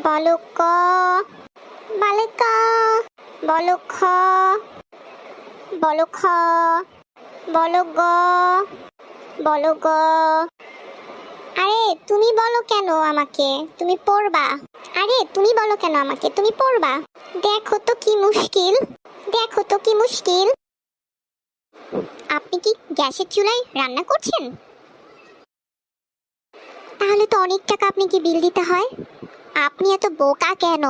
বলো ক, বলো ক, বলো খ, বলো খ, বলো গ, বলো গ। আরে তুমি বলো কেন আমাকে, তুমি পড়বা। আরে তুমি বলো কেন আমাকে, তুমি পড়বা। দেখো তো কি মুশকিল, দেখো তো কি মুশকিল। আপনি কি গ্যাসের চুলায় রান্না করছেন? তাহলে তো অনেক টাকা আপনাকে বিল দিতে হয়। আপনি এত বোকা কেন?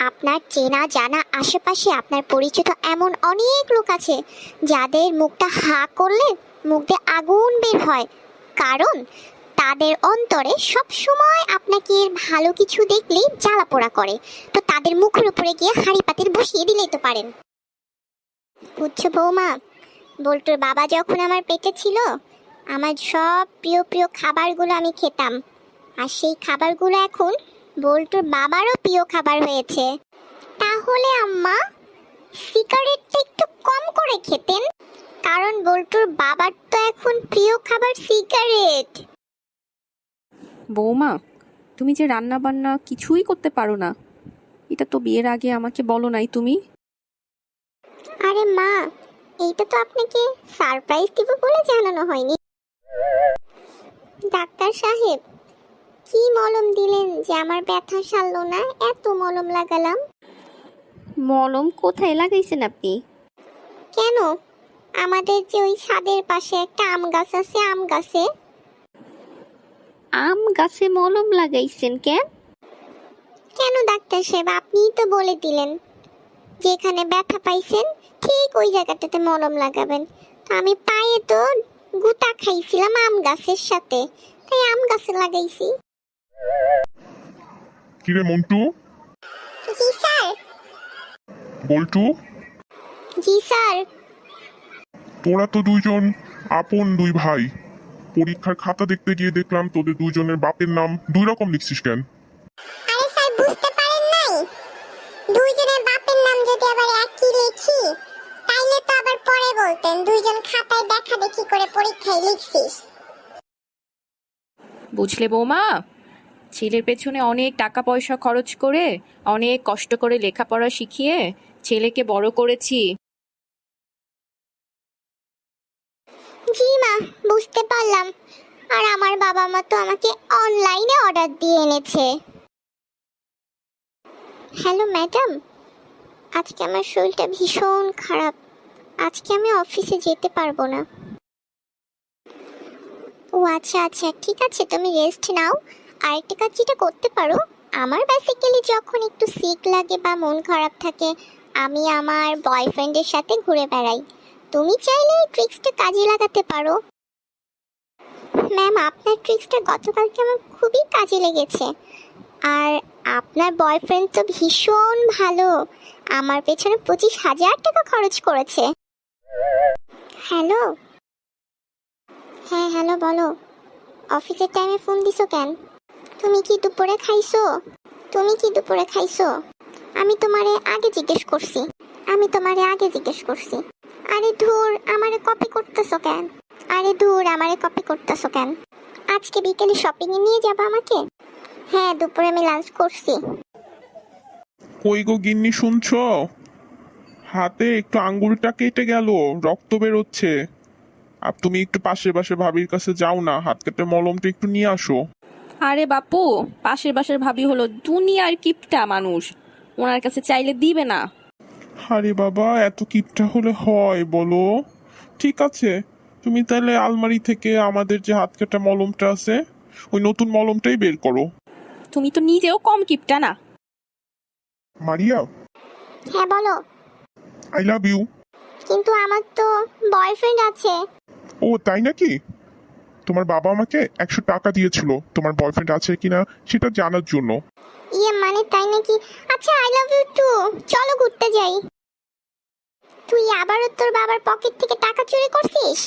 আপনার চেনা জানা আশেপাশে আপনার পরিচিত এমন অনেক লোক আছে যাদের মুখটা হা করলে মুখ দিয়ে আগুন বের হয়, কারণ তাদের অন্তরে সব সময় আপনাকে ভালো কিছু দেখলেই জ্বালা পোড়া করে। তো তাদের মুখের উপরে গিয়ে হাঁড়ি পাতিল বসিয়ে দিলেই তো পারেন। বুঝছো বৌমা, বল্টুর বাবা যখন আমার পেটে ছিল, আমার সব প্রিয় প্রিয় খাবারগুলো আমি খেতাম, আর সেই খাবারগুলো এখন বল্টুর বাবারও প্রিয় খাবার হয়েছে। তাহলে আম্মা সিগারেটটা একটু কম করে খেতেন, কারণ বল্টুর বাবার তো এখন প্রিয় খাবার সিগারেট। বৌমা, তুমি যে রান্না বান্না কিছুই করতে পারো না, এটা তো বিয়ের আগে আমাকে বলো নাই তুমি। আরে মা, এইটা তো আপনাকে সারপ্রাইজ দিব বলে জানানো হয়নি। ডাক্তার সাহেব, কি মলম দিলেন যে আমার ব্যথা সারলো না? এত মলম লাগালাম। মলম কোথায় লাগাইছেন আপনি? কেন, আমাদের যে ওই ছাদের পাশে একটা আম গাছ আছে, আম গাছে। আম গাছে মলম লাগাইছেন কেন? কেন ডাক্তার সাহেব, আপনিই তো বলে দিলেন যেখানে ব্যথা পাইছেন ঠিক ওই জায়গাটাতে মলম লাগাবেন। তো আমি পায়ে তো গুতা খাইছিলাম আম গাছের সাথে, তাই আম গাছে লাগাইছি। কিরে মন্টু? জি স্যার। বল্টু, জি স্যার। তোরা তো দুইজন আপন দুই ভাই। পরীক্ষার খাতা দেখতে গিয়ে দেখলাম তোদের দুইজনের বাপের নাম দুই রকম লিখছিস কেন? আরে স্যার, বুঝতে পারেন নাই? দুইজনের বাপের নাম যদি আবার একই লিখি তাইলে তো আবার পরে বলতেন দুইজন খাতায় দেখা দেখি করে পরীক্ষায় লিখছিস। বুঝলে বৌমা, ছেলের পেছনে অনেক টাকা পয়সা খরচ করে অনেক কষ্ট করে লেখাপড়া শিখিয়ে ছেলেকে বড় করেছি। জি মা, বুঝতে পারলাম। আর আমার বাবা মা তো আমাকে অনলাইনে অর্ডার দিয়ে এনেছে। হ্যালো ম্যাডাম, আজকে আমার শরীরটা ভীষণ খারাপ, আজকে আমি অফিসে যেতে পারবো না। ও আচ্ছা আচ্ছা, ঠিক আছে, তুমি রেস্ট নাও। আরেকটা কাজ যেটা করতে পারো, আমার বেসিক্যালি যখন একটু সিক লাগে বা মন খারাপ থাকে, আমি আমার বয়ফ্রেন্ডের সাথে ঘুরে বেড়াই। তুমি চাইলে এই ট্রিক্সটা কাজে লাগাতে পারো। ম্যাম, আপনার ট্রিক্সটা গতকালকে আমার খুবই কাজে লেগেছে। আর আপনার বয়ফ্রেন্ড তো ভীষণ ভালো, আমার পেছনে 25,000 টাকা খরচ করেছে। হ্যালো। হ্যাঁ হ্যালো, বলো। অফিসের টাইমে ফোন দিছো কেন? তুমি কি দুপুরে খাইছো? তুমি কি দুপুরে খাইছো? আমি তোমারে আগে জিজ্ঞেস করছি, আমি তোমারে আগে জিজ্ঞেস করছি। আরে ধুর, আমারে কপি করতেছো কেন? আরে ধুর, আমারে কপি করতেছো কেন? আজকে বিকেলে শপিং এ নিয়ে যাবো আমাকে? হ্যাঁ, দুপুরে আমি লাঞ্চ করছি। কই গো গিন্নি, শুনছো? হাতে একটু আঙ্গুলটা কেটে গেল, রক্ত বেরোচ্ছে। আর তুমি একটু পাশে পাশে ভাবির কাছে যাও না, হাত কেটে মলমটা একটু নিয়ে আসো। আরে বাপু, পাশের বাসার ভাবি হলো দুনিয়ার কিপটা মানুষ, ওনার কাছে চাইলে দিবে না। আরে বাবা, এত কিপটা হলে হয় বলো? ঠিক আছে, তুমি তাহলে আলমারি থেকে আমাদের যে হাত কাটা মলমটা আছে ওই নতুন মলমটাই বের করো। তুমি তো নিজেও কম কিপটা না। মারিয়া, হ্যাঁ বলো। I love you. কিন্তু আমার তো বয়ফ্রেন্ড আছে। ও তাই নাকি? তোমার বাবা আমাকে 100 টাকা দিয়েছিল তোমার বয়ফ্রেন্ড আছে কিনা সেটা জানার জন্য। ইয়ে মানে তাই নাকি? আচ্ছা, আই লাভ ইউ টু। চলো ঘুরতে যাই। তুই আবারও তোর বাবার পকেট থেকে টাকা চুরি করছিস?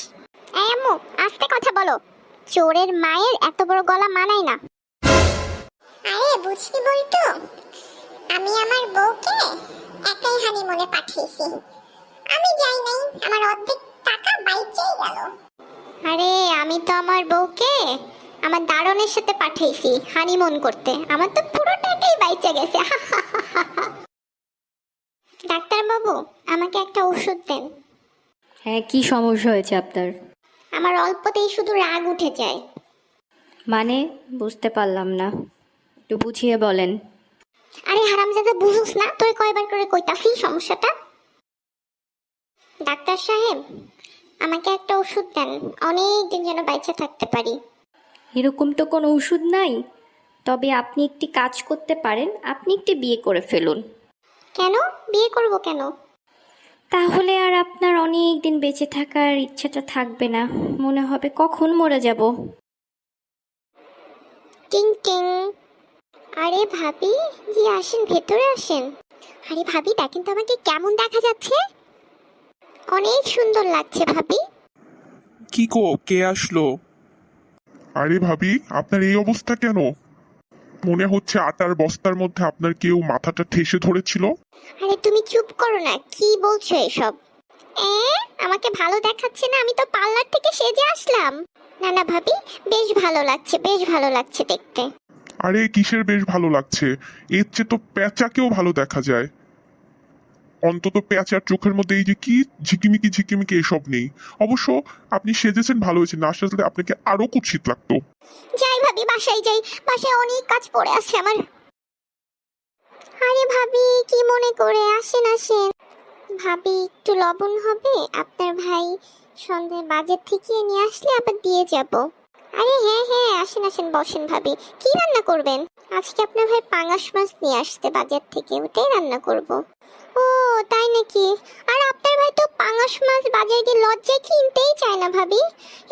এই আম্মু, আস্তে কথা বলো। চোরের মায়ের এত বড় গলা মানায় না। আরে বুঝলি বলতো, আমি আমার বউকে একাই হানিমুনে পাঠিয়েছি। আমি যাই নাই, আমার অর্ধেক টাকা বাইচেই গেল। আরে আমি তো আমার বউকে আমার দারনের সাথে পাঠাইছি হানিমুন করতে, আমার তো পুরো টাকাই বাইচে গেছে। ডাক্তার বাবু, আমাকে একটা ওষুধ দেন। হ্যাঁ, কি সমস্যা হয়েছে আপনার? আমার অল্পতেই শুধু রাগ উঠে যায়। মানে বুঝতে পারলাম না, একটু বুঝিয়ে বলেন। আরে হারামজাদা, বুঝুস না? তোর কয়বার করে কইতাছি সমস্যাটা। ডাক্তার সাহেব, আমাকে একটা ওষুধ দেন, অনেক দিন যেন বাইচে থাকতে পারি। এরকম তো কোনো ওষুধ নাই, তবে আপনি একটি কাজ করতে পারেন, আপনি একটি বিয়ে করে ফেলুন। কেন বিয়ে করব কেন? তাহলে আর আপনার অনেক দিন বেঁচে থাকার ইচ্ছাটা থাকবে না, মনে হবে কখন মরে যাব। টিং টিং। আরে ভাবি, জি আসেন, ভেতরে আসেন। আরে ভাবি, দেখেন তো আমাকে কেমন দেখা যাচ্ছে। অনেক সুন্দর লাগছে ভাবি। কি গো, কে আসলো? আরে ভাবি, আপনার এই অবস্থা কেন? মনে হচ্ছে আটার বস্তার মধ্যে আপনার কেউ মাথাটা ঠেসে ধরেছিল। আরে তুমি চুপ করো না, কি বলছো এসব? আমাকে ভালো দেখাচ্ছে না? আমি তো পার্লার থেকে সেজে আসলাম। না না ভাবি, বেশ ভালো লাগছে, বেশ ভালো লাগছে দেখতে। আরে কিসের বেশ ভালো লাগছে? এর চেয়ে তো পেঁচাকেও ভালো দেখা যায়। অন্তত পেঁচার চোখের মধ্যে এই যে কি ঝিকিমিকি ঝিকিমিকি এসব নেই। অবশ্য আপনি সেজেছেন ভালো হয়েছে, না সাজলে আপনাকে আরো কুৎসিত লাগতো। যাই ভাবি, বাসায় যাই, বাসায় অনেক কাজ পড়ে আছে আমার। আরে ভাবি, কি মনে করে? আসেন আসেন। ভাবি, একটু লবণ হবে? আপনার ভাই সন্ধ্যায় বাজার থেকে নিয়ে আসলে আবার দিয়ে যাব। আরে হ্যাঁ হ্যাঁ, আসেন আসেন, বসেন ভাবি। কি রান্না করবেন? আজকে আপনার ভাই পাঙাশ মাছ নিয়ে আসতে বাজার থেকে, ওটাই রান্না করব। ও তাই নাকি? আর আপনার ভাই তো পাঙাশ মাছ বাজারে গিয়ে লজ্জায় কিনতেই চায় না ভাবি।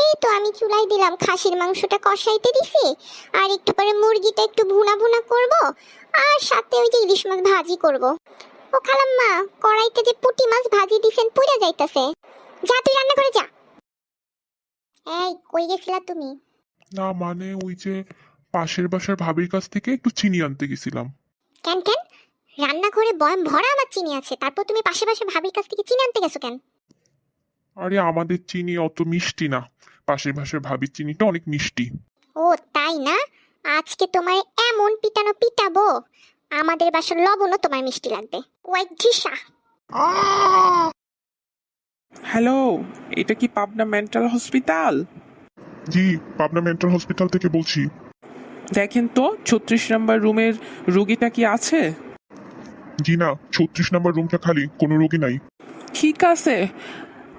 এই তো আমি চুলাই দিলাম, খাসির মাংসটা কষাইতে দিছি, আর একটু পরে মুরগিটা একটু ভুনা ভুনা করব, আর সাথে ওই যে ইলিশ মাছ ভাজি করব। ও খালাম্মা, কড়াইতে যে পুঁটি মাছ ভাজি দিছেন পুড়ে যাইতাছে। যা তুই রান্না করে যা। এই কই গেছিলা তুমি? না মানে ওই যে পাশের বাসার ভাবির কাছ থেকে একটু চিনি আনতে গেছিলাম। কেন কেন? রান্নাঘরে বয়াম ভরা আমার চিনি আছে, তারপর তুমি পাশে পাশে ভাবির কাছ থেকে চিনি আনতে গেছো কেন? আরে আমাদের চিনি অত মিষ্টি না, পাশের বাসার ভাবির চিনিটা অনেক মিষ্টি। ও তাই না? আজকে তোমার এমন পিটানো পিটাবো, আমাদের বাসার লবণও তোমার মিষ্টি লাগবে। ওই ঢিসা। হ্যালো, এটা কি পাবনা মেন্টাল হসপিটাল? জি, পাবনা মেন্টাল হসপিটাল থেকে বলছি। দেখেন তো 36 নম্বর রুমের রোগীটা কি আছে? জি না, 36 নম্বর রুমটা খালি, কোনো রোগী নাই। ঠিক আছে,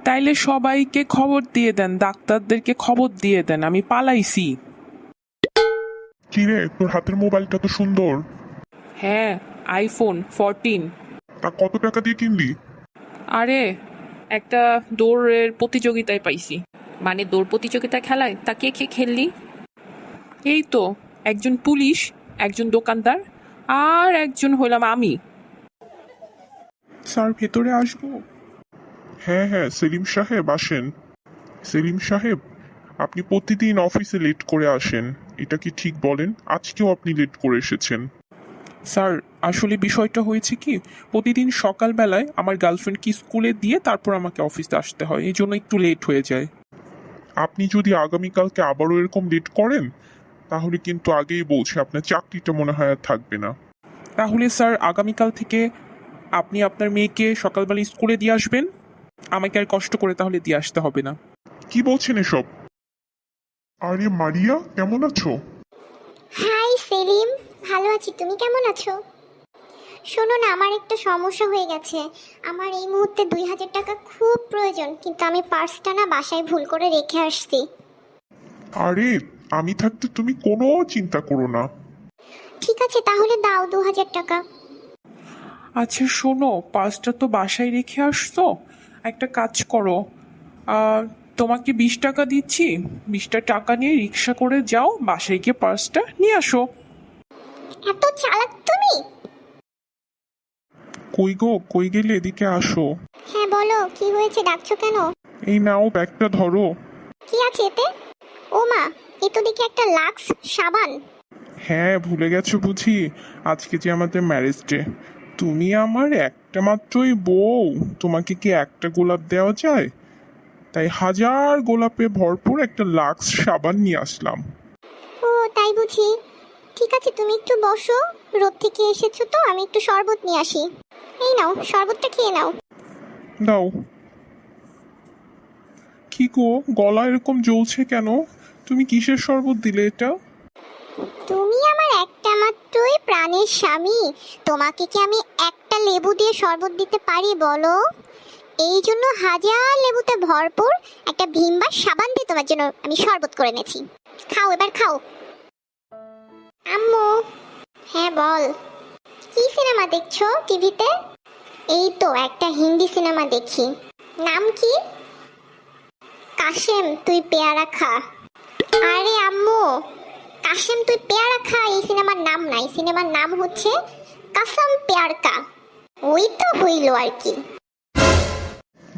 তাইলে সবাইকে খবর দিয়ে দেন, ডাক্তারদেরকে খবর দিয়ে দেন আমি পালাইছি। কি রে, তোর হাতের মোবাইলটা তো সুন্দর। হ্যাঁ, আইফোন 14। তা কত টাকা দিয়ে কিনলি? আরে একটা দৌড়ের প্রতিযোগিতায় পাইছি। মানে দৌড় প্রতিযোগিতা খেলায় তা কে কে খেললি? এই তো একজন পুলিশ, একজন দোকানদার, আর একজন হইলাম আমি। স্যার ভেতরে আসবো? হ্যাঁ হ্যাঁ, সেলিম সাহেব আসেন। সেলিম সাহেব, আপনি প্রতিদিন অফিসে লেট করে আসেন, এটা কি ঠিক বলেন? আজকেও আপনি লেট করে এসেছেন। স্যার আসলে বিষয়টা হয়েছে কি, প্রতিদিন সকালবেলায় আমার গার্লফ্রেন্ডকে স্কুলে দিয়ে তারপর আমাকে অফিসে আসতে হয়, এই জন্য একটু লেট হয়ে যায়। আপনি যদি আগামীকালকে আবারও এরকম লেট করেন তাহলে কিন্তু আগেই বলছি আপনার চাকরিটা মনে হয় আর থাকবে না। তাহলে স্যার আগামীকাল থেকে আপনি আপনার মেয়েকে সকালবেলা স্কুলে দিয়ে আসবেন, আমাকে আর কষ্ট করে তাহলে দিয়ে আসতে হবে না। কি বলছেন এসব? আরে মারিয়া, কেমন আছো? হাই সেলিম, ভালো আছি, তুমি কেমন আছো? শোনো না, আমার একটা সমস্যা হয়ে গেছে। আমার এই মুহূর্তে 2000 টাকা খুব প্রয়োজন, কিন্তু আমি পার্সটা না বাসায় ভুল করে রেখে আসছি। আরে আমি থাকতে তুমি কোনো চিন্তা করো না। ঠিক আছে, তাহলে দাও 2000 টাকা। আচ্ছা শোনো, পার্সটা তো বাসায় রেখে আসছো, একটা কাজ করো, তোমাকে 20 টাকা দিচ্ছি, 20টা টাকা নিয়ে রিক্সা করে যাও, বাসায় গিয়ে পার্সটা নিয়ে আসো। এত চালাক তুমি? কই গো, কই গেলে? এদিকে আসো। হ্যাঁ বলো, কি হয়েছে, ডাকছো কেন? এই নাও, ব্যাগটা ধরো। কি আছে এতে? ও মা, এ তো দেখি একটা লাক্স সাবান। হ্যাঁ, ভুলে গেছো বুঝি? আজকে যে আমাদের ম্যারেজ ডে, তুমি আমার একটা মাত্রই বউ, তোমাকে কি একটা গোলাপ দেওয়া যায়? তাই হাজার গোলাপে ভরপুর একটা লাক্স সাবান নিয়ে আসলাম। তাই বুঝি। ঠিক আছে, তুমি একটু বসো, রোদ থেকে এসেছো তো, আমি একটু শরবত নিয়ে আসি। এই নাও, শরবতটা খেয়ে নাও। দাও। কি গো, গলা এরকম জ্বলছে কেন? তুমি কিসের শরবত দিলে এটা? তুমি আমার একটা মাত্রই প্রাণের স্বামী, তোমাকে কি আমি একটা লেবু দিয়ে শরবত দিতে পারি বলো? এই জন্য হাজার লেবুতে ভরপুর একটা ভীম সাবান দিয়ে তোমার জন্য আমি শরবত করে এনেছি। খাও, এবার খাও। আম্মু। হ্যাঁ বল। কি সিনেমা দেখছো টিভিতে? এই তো একটা হিন্দি সিনেমা দেখি। নাম কি? কাশেম তুই পেয়ারা খা। আরে আম্মু, কাশেম তুই পেয়ারা খা এই সিনেমার নাম নাই, সিনেমার নাম হচ্ছে কাসম প্যার কা। ওই তো হইল আর কি।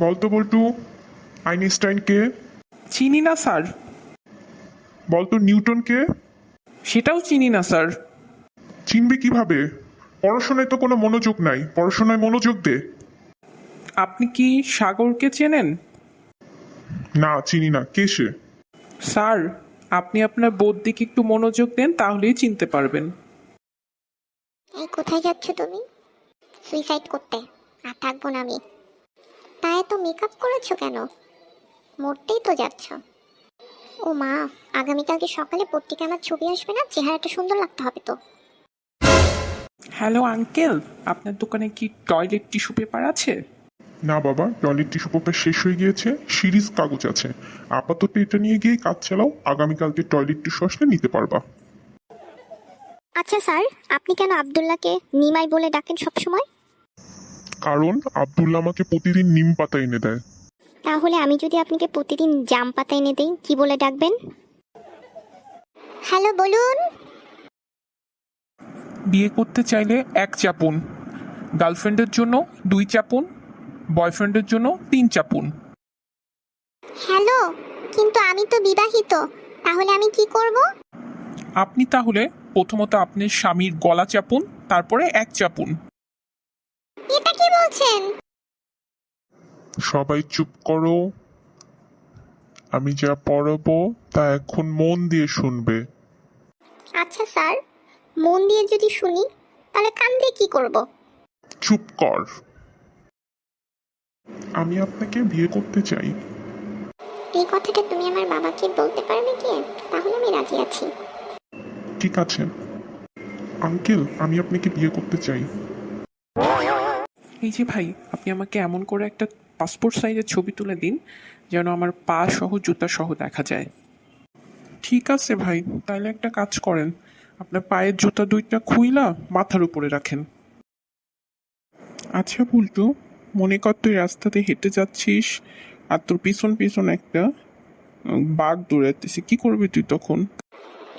বলতো বল্টু, আইনস্টাইন কে? চিনি না স্যার। বলতো নিউটন কে? সেটাও চিনি না স্যার। চিনবে কিভাবে? পড়াশোনায় তো কোনো মনোযোগ নাই, পড়াশোনায় মনোযোগ দে। আপনি কি সাগরকে চেনেন? না, চিনি না। কে সে? স্যার, আপনি আপনার বোর দিকে একটু মনোযোগ দেন, তাহলেই চিনতে পারবেন। এই কোথায় যাচ্ছ তুমি? সুইসাইড করতে? আর থাকবো না আমি। তাই এত মেকআপ করেছো কেন? মরতেই তো যাচ্ছ। ও মা, আগামীকালকে সকালে পত্রিকায় আমার ছবি আসবে না? চেহারাটা সুন্দর লাগতে হবে তো। হ্যালো আঙ্কেল, আপনার দোকানে কি টয়লেট টিস্যু পেপার আছে? না বাবা, টয়লেট টিস্যু পেপার শেষ হয়ে গিয়েছে, সিরিজ কাগজ আছে। আপাতত এটা নিয়ে গিয়ে কাজ চালাও, আগামীকালকে টয়লেট টিস্যু আসলে নিতে পারবা। আচ্ছা স্যার, আপনি কেন আব্দুল্লাহকে নিমাই বলে ডাকেন সবসময়? কারণ আব্দুল্লাহ আমাকে প্রতিদিন নিম পাতা এনে দেয়। তাহলে আমি যদি আপনাকে প্রতিদিন জাম পাতা এনে দেই, কি বলে ডাকবেন? হ্যালো বলুন। বিয়ে করতে চাইলে 1 চাপুন, গার্লফ্রেন্ডের জন্য 2 চাপুন, বয়ফ্রেন্ডের জন্য 3 চাপুন। হ্যালো, কিন্তু আমি তো বিবাহিত, তাহলে আমি কি করব? আপনি তাহলে প্রথমত আপনার স্বামীর গলা চাপুন, তারপরে 1 চাপুন। এটা কি বলছেন? সবাই চুপ করো, আমি যা পড়াবো তা এখন মন দিয়ে শুনবে। আচ্ছা স্যার, মন দিয়ে যদি শুনি তাহলে কান দিয়ে কি করব? চুপ কর। আমি আপনাকে বিয়ে করতে চাই। এই কথাটা তুমি আমার বাবাকে বলতে পারবে কি? তাহলে আমি রাজি আছি। ঠিক আছে আঙ্কেল, আমি আপনাকে বিয়ে করতে চাই। এই যে ভাই, আপনি আমাকে এমন করে একটা পাসপোর্ট সাইজের ছবি তুলে দিন যেন আমার পা সহ জুতা সহ দেখা যায়। ঠিক আছে ভাই, তাহলে একটা কাজ করেন, আপনার পায়ের জুতা 2টা খুইলা মাথার উপরে রাখেন। আচ্ছা বুলটু, মনে কর তুই রাস্তাতে হেঁটে যাচ্ছিস আর তোর পিছন পিছন একটা বাঘ দৌড়াইতেছে, কি করবি তুই তখন?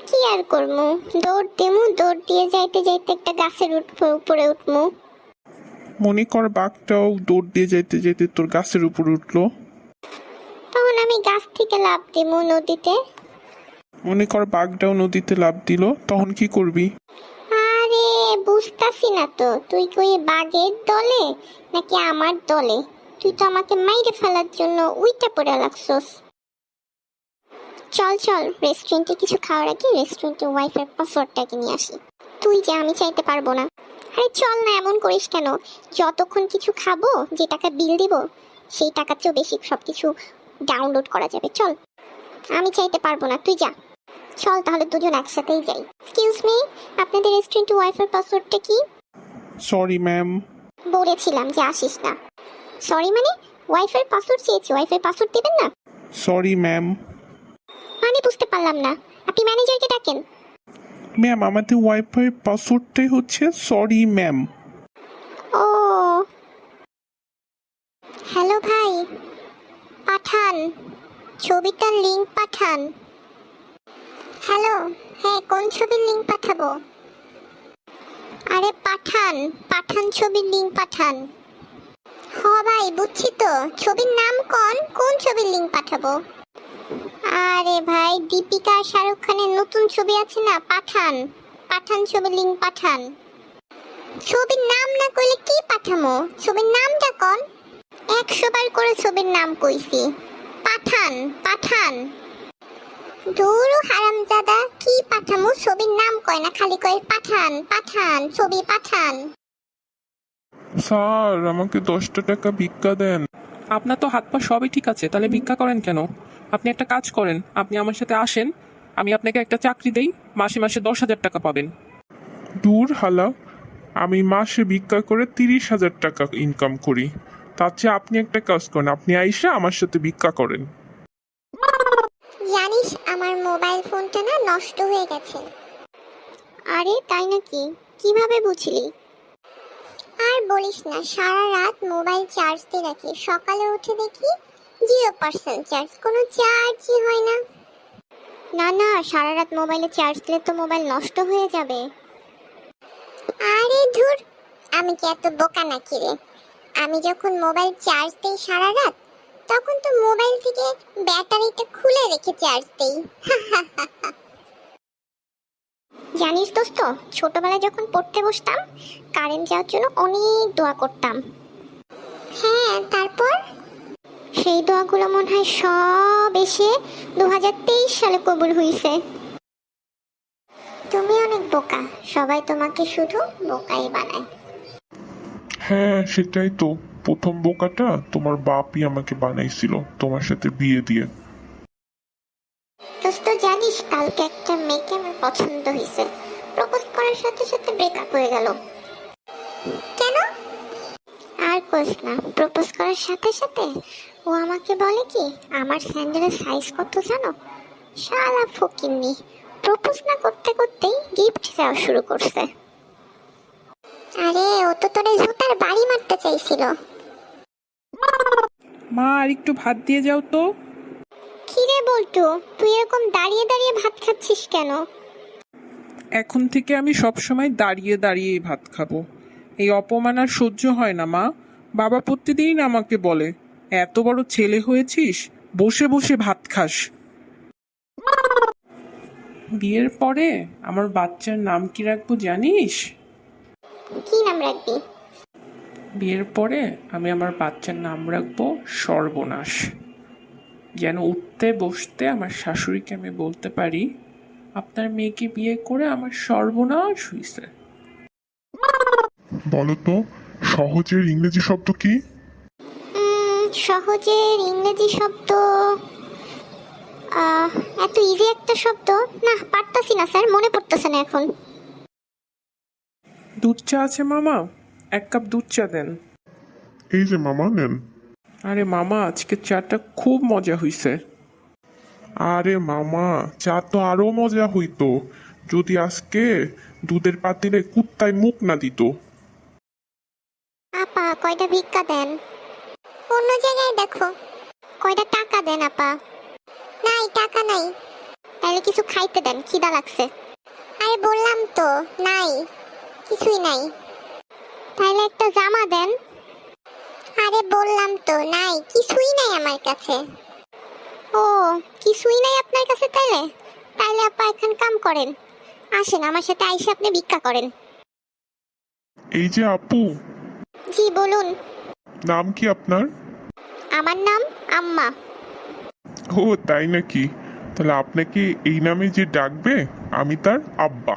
কি আর করবো, দৌড় দেমু, দৌড় দিয়ে যাইতে যাইতে একটা গাছের উপরে উঠমু। মনে কর বাঘটাও দৌড় দিয়ে যাইতে যাইতে তোর গাছের উপর উঠলো। তখন আমি গাছ থেকে লাফ দেবো নদীতে। মনে কর বাঘটাও নদীতে লাফ দিল, তখন কি করবি? আরে বুঝতাছি না তো, তুই কই বাঘের দলে নাকি আমার দলে? তুই তো আমাকে মাইরে ফেলার জন্য উইটা পড়ে লাগছস। চল চল, রেস্টুরেন্টে কিছু খাওয়ার আগে রেস্টুরেন্টে ওয়াইফাই পাসওয়ার্ডটাকে নিয়ে আসি। তুই যে আমি চাইতে পারবো না। আরে চল না, এমন করিস কেন? যতক্ষণ কিছু খাবো, যে টাকা বিল দিব সেই টাকার চেয়েও বেশি সবকিছু ডাউনলোড করা যাবে। চল, আমি চাইতে পারবো না, তুই যা। চল তাহলে দুজন একসাথেই যাই। এক্সকিউজ মি, আপনাদের রেস্টুরেন্টে ওয়াইফাই পাসওয়ার্ডটা কি? Sorry ma'am. বলেছিলাম যে আসিস না। সরি মানে? ওয়াইফাই পাসওয়ার্ড চেয়েছি, ওয়াইফাই পাসওয়ার্ড দিবেন না? Sorry ma'am. মানে বুঝতে পারলাম না, আপনি ম্যানেজারকে ডাকেন। ম্যাম, আমাদের ওয়াইফাই পাসওয়ার্ডটাই হচ্ছে সরি ম্যাম। ও হ্যালো ভাই, পাঠান ছবিটার লিংক পাঠান। হ্যালো, হ্যাঁ কোন ছবির লিংক পাঠাবো? আরে পাঠান, পাঠান ছবির লিংক পাঠান। হ ভাই বুঝছি তো, ছবির নাম কোন ছবির লিংক পাঠাবো? আরে ভাই, দীপিকা আর শাহরুখ খানের নতুন ছবি আছে না, পাঠান, পাঠান ছবির লিংক পাঠান। ছবির নাম না কইলে কি পাঠামো? ছবির নামটা কোন? 100 বার করে ছবির নাম কইছি, পাঠান পাঠান। ধুরু হারামজাদা, কি পাঠামু? ছবির নাম কয় না, খালি কয় পাঠান পাঠান, ছবি পাঠান। স্যার আমাকে 10টা টাকা ভিক্ষা দেন। আপনার তো হাত পা সবই ঠিক আছে, তাহলে ভিক্ষা করেন কেন? আপনি একটা কাজ করেন, আপনি আমার সাথে আসেন, আমি আপনাকে একটা চাকরি দেই, মাসে মাসে 10,000 টাকা পাবেন। দূর হালা, আমি মাসে ভিক্ষা করে 30,000 টাকা ইনকাম করি। তার চেয়ে আপনি একটা কাজ করেন, আপনি আইসা আমার সাথে ভিক্ষা করেন। জানিস আমার মোবাইল ফোনটা না নষ্ট হয়ে গেছে। আরে তাই নাকি? কিভাবে বুঝলি? আর বলিস না, সারা রাত মোবাইল চার্জ দিয়ে রাখি, সকালে উঠে দেখি 0% চার্জ, কোনো চার্জই হয় না। না না, সারা রাত মোবাইলে চার্জ দিলে তো মোবাইল নষ্ট হয়ে যাবে। আরে ধুর, আমি কি এত বোকা নাকি রে? আমি যখন মোবাইল চার্জ দিই সারা রাত, তখন তো মোবাইল থেকে ব্যাটারিটা খুলে রেখে চার্জ দিই। জানিস দোস্ত, ছোটবেলায় যখন পড়তে বসতাম, কারেন্ট যাওয়ার জন্য অনেক দোয়া করতাম। হ্যাঁ, তারপর সেই দোয়াগুলো মনে হয় সব এসে 2023 সালে কবুল হইছে। তুমি অনেক বোকা, সবাই তোমাকে শুধু বোকাই বানায়। হ্যাঁ সেটাই তো, প্রথম বোকাটা তোমার বাপই আমাকে বানাইছিল তোমার সাথে বিয়ে দিয়ে। দোস্ত জানিস, কালকে একটা মেয়েকে আমার পছন্দ হয়েছে, প্রপোজ করার সাথে সাথে ব্রেকআপ হয়ে গেল। কেন? আর কোস না, প্রপোজ করার সাথে সাথে ও আমাকে বলে কি আমার স্যান্ডেলের সাইজ কত জানো? শালা ফকিন্নি, প্রপোজ না করতে করতেই গিফট দেওয়া শুরু করছে। আরে ও তো তোরে জুতার বাড়ি মারতে চাইছিল। মা আর একটু ভাত দিয়ে যাও তো। কিরে বলটু, তুই এরকম দাঁড়িয়ে দাঁড়িয়ে ভাত খাচ্ছিস কেন? এখন থেকে আমি সব সময় দাঁড়িয়ে দাঁড়িয়েই ভাত খাবো। এই অপমান আর সহ্য হয় না মা। বাবা প্রতিদিন আমাকে বলে, এত বড় ছেলে হয়েছিস, বসে বসে ভাত খাস। বিয়ের পরে আমার বাচ্চার নাম কি রাখবো জানিস? কি নাম রাখবি? বিয়ের পরে আমি আমার বাচ্চার নাম রাখবো সর্বনাশ। যেন উঠতে বসতে আমার শাশুড়িকে আমি বলতে পারি, আপনার মেয়েকে বিয়ে করে আমার সর্বনাশ হইছে। বলো তো সহজের ইংরেজি শব্দ কি? সহজের ইংরেজি শব্দ, এত ইজি একটা শব্দ না, পারতাছি না স্যার, মনে পড়তেছে না এখন। দুধ চা আছে মামা? 1 কাপ দুধ চা দেন। এই যে মামা নেন। আরে মামা, আজকে চাটা খুব মজা হইছে। আরে মামা, চা তো আরো মজা হইতো যদি আজকে দুধের পাতিলে কুত্তায় মুখ না দিত। আপা কয়টা ভিক্ষা দেন? অন্য জায়গায় দেখো। কয়টা টাকা দেন আপা? নাই, টাকা নাই। তাহলে কিছু খাইতে দেন, খিদা লাগছে। আরে বললাম তো নাই, কিছুই নাই। তাহলে একটা জামা দেন। আরে বললাম তো নাই, কিছুই নাই আমার কাছে। ও, কিছুই নাই আপনার কাছে? তাইলে তাইলে আপা এখন কাম করেন, আসেন আমার সাথে আইসা আপনি ভিক্ষা করেন। এই যে আপু। জি বলুন। নাম কি আপনার? আমার নাম আম্মা। ও তাই নাকি? তাহলে আপনাকে এই নামে যে ডাকবে আমি তার আব্বা।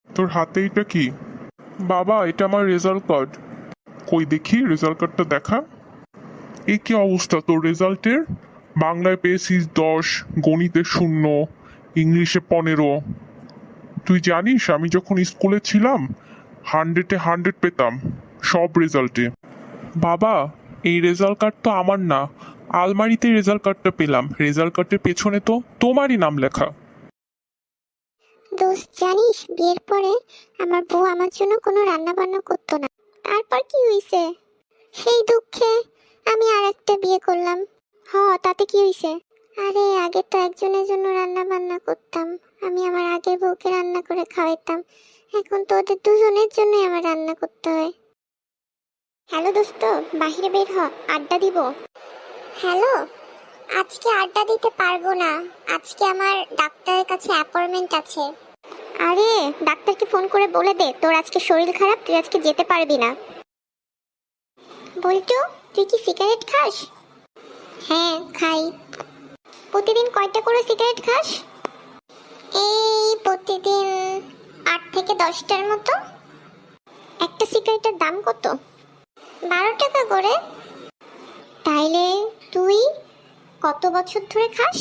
তোর হাতে এটা কি? বাবা এটা আমার রেজাল্ট কার্ড। কই দেখি রেজাল্ট কার্ডটা দেখা। এই কি অবস্থা তোর রেজাল্টের? বাংলায় পেয়েছিস 10, গণিতে 0, ইংলিশে 15। তুই জানিস আমি যখন স্কুলে ছিলাম 100-এ 100 পেতাম সব রেজাল্টে। বাবা এই রেজাল্ট কার্ড তো আমার না, আলমারিতে রেজাল্ট কার্ডটা পেলাম, রেজাল্ট কার্ডের পেছনে তো তোমারই নাম লেখা। দোস্ত জানিস, বিয়ের পরে আমার বউ আমার জন্য কোনো রান্না বান্না করতো না। তারপর কি হইছে? সেই দুঃখে আমি আর একটা বিয়ে করলাম। তাতে কি হইছে? আরে আগে তো একজনের জন্য রান্না বান্না করতাম, আমি আমার আগের বউকে রান্না করে খাওয়াইতাম, এখন তো ওদের দুজনের জন্য আমার রান্না করতে হয়। হ্যালো দোস্ত, বাহিরে বের হ, আড্ডা দিব। হ্যালো, আজকে আড্ডা দিতে পারবো না, আজকে আমার ডাক্তারের কাছে অ্যাপয়েন্টমেন্ট আছে। আরে ডাক্তারকে ফোন করে বলে দে তোর আজকে শরীর খারাপ, তুই আজকে যেতে পারবি না। বলতো তুই কি সিগারেট খাস? হ্যাঁ খাই। প্রতিদিন কয়টা করে সিগারেট খাস? এই প্রতিদিন 8 থেকে 10টার মতো। একটা সিগারেটের দাম কত? 12 টাকা করে। তাইলে তুই কত বছর ধরে খাস?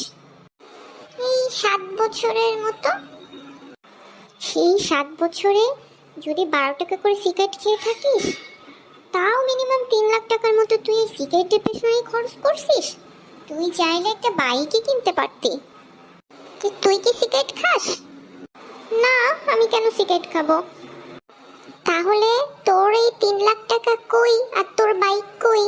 এই 7 বছরের মতো। সেই 7 বছরে যদি 12 টাকা করে সিগারেট খেয়ে থাকিস, তাও মিনিমাম 3 লাখ টাকার মতো তুই এই সিগারেটের পেছনেই খরচ করছিস। তুই চাইলে একটা বাইকই কিনতে পারতি। তুই কি সিগারেট খাস? না, আমি কেন সিগারেট খাবো? তাহলে তোর এই 3 লাখ টাকা কই আর তোর বাইক কই?